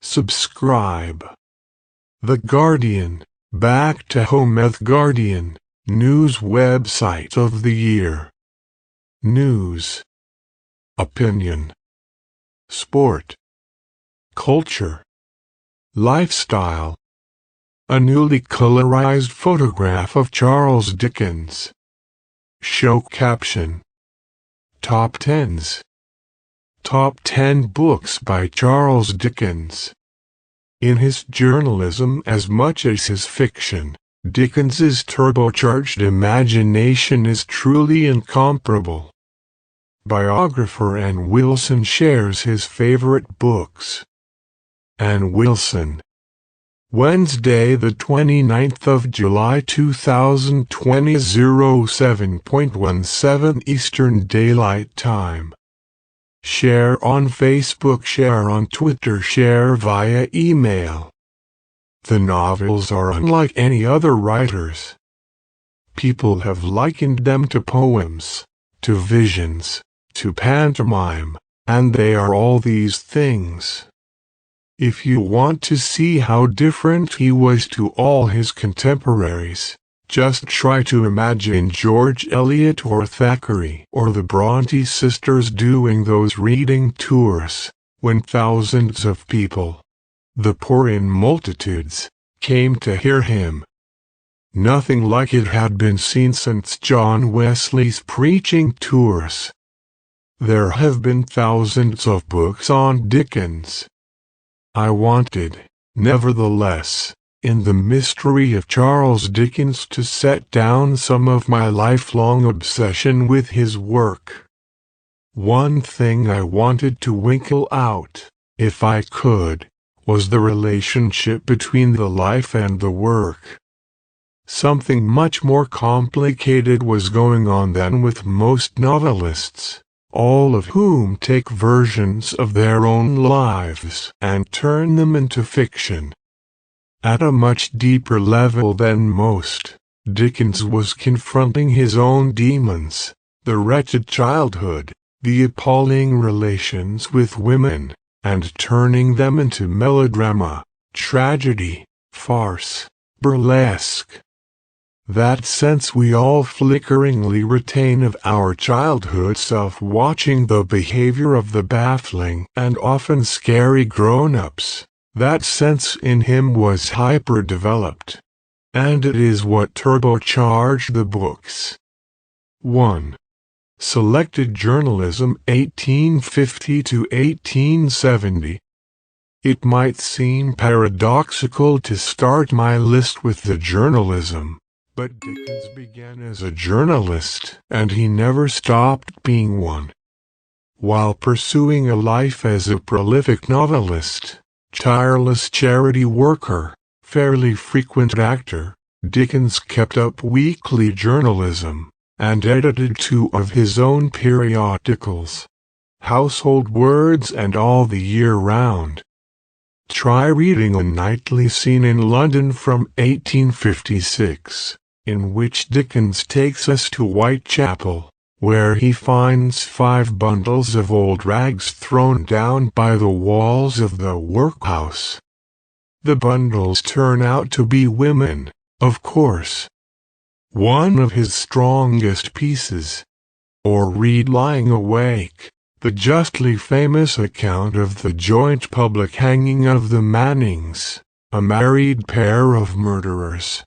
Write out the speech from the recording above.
Subscribe. The Guardian, back to home. The Guardian, news website of the year. News, opinion, sport, culture, lifestyle. A newly colorized photograph of Charles Dickens. Show caption: Top 10s. Top 10 books by Charles Dickens. In his journalism as much as his fiction, Dickens's turbocharged imagination is truly incomparable. Biographer Ann Wilson shares his favorite books. Ann Wilson. Wednesday, the 29th of July 2020, 07:17 Eastern Daylight Time. Share on Facebook, share on Twitter, share via email. The novels are unlike any other writers. People have likened them to poems, to visions, to pantomime, and they are all these things. If you want to see how different he was to all his contemporaries, just try to imagine George Eliot or Thackeray or the Bronte sisters doing those reading tours, when thousands of people, the poor in multitudes, came to hear him. Nothing like it had been seen since John Wesley's preaching tours. There have been thousands of books on Dickens. I wanted, nevertheless, in the mystery of Charles Dickens, to set down some of my lifelong obsession with his work. One thing I wanted to winkle out, if I could, was the relationship between the life and the work. Something much more complicated was going on than with most novelists, all of whom take versions of their own lives and turn them into fiction. At a much deeper level than most, Dickens was confronting his own demons, the wretched childhood, the appalling relations with women, and turning them into melodrama, tragedy, farce, burlesque. That sense we all flickeringly retain of our childhood self watching the behavior of the baffling and often scary grown-ups. That sense in him was hyper-developed, and it is what turbocharged the books. 1. Selected Journalism 1850 to 1870. It might seem paradoxical to start my list with the journalism, but Dickens began as a journalist, and he never stopped being one. While pursuing a life as a prolific novelist, tireless charity worker, fairly frequent actor, Dickens kept up weekly journalism, and edited 2 of his own periodicals, Household Words and All the Year Round. Try reading a nightly scene in London from 1856, in which Dickens takes us to Whitechapel, where he finds 5 bundles of old rags thrown down by the walls of the workhouse. The bundles turn out to be women, of course. One of his strongest pieces. Or read Lying Awake, the justly famous account of the joint public hanging of the Mannings, a married pair of murderers.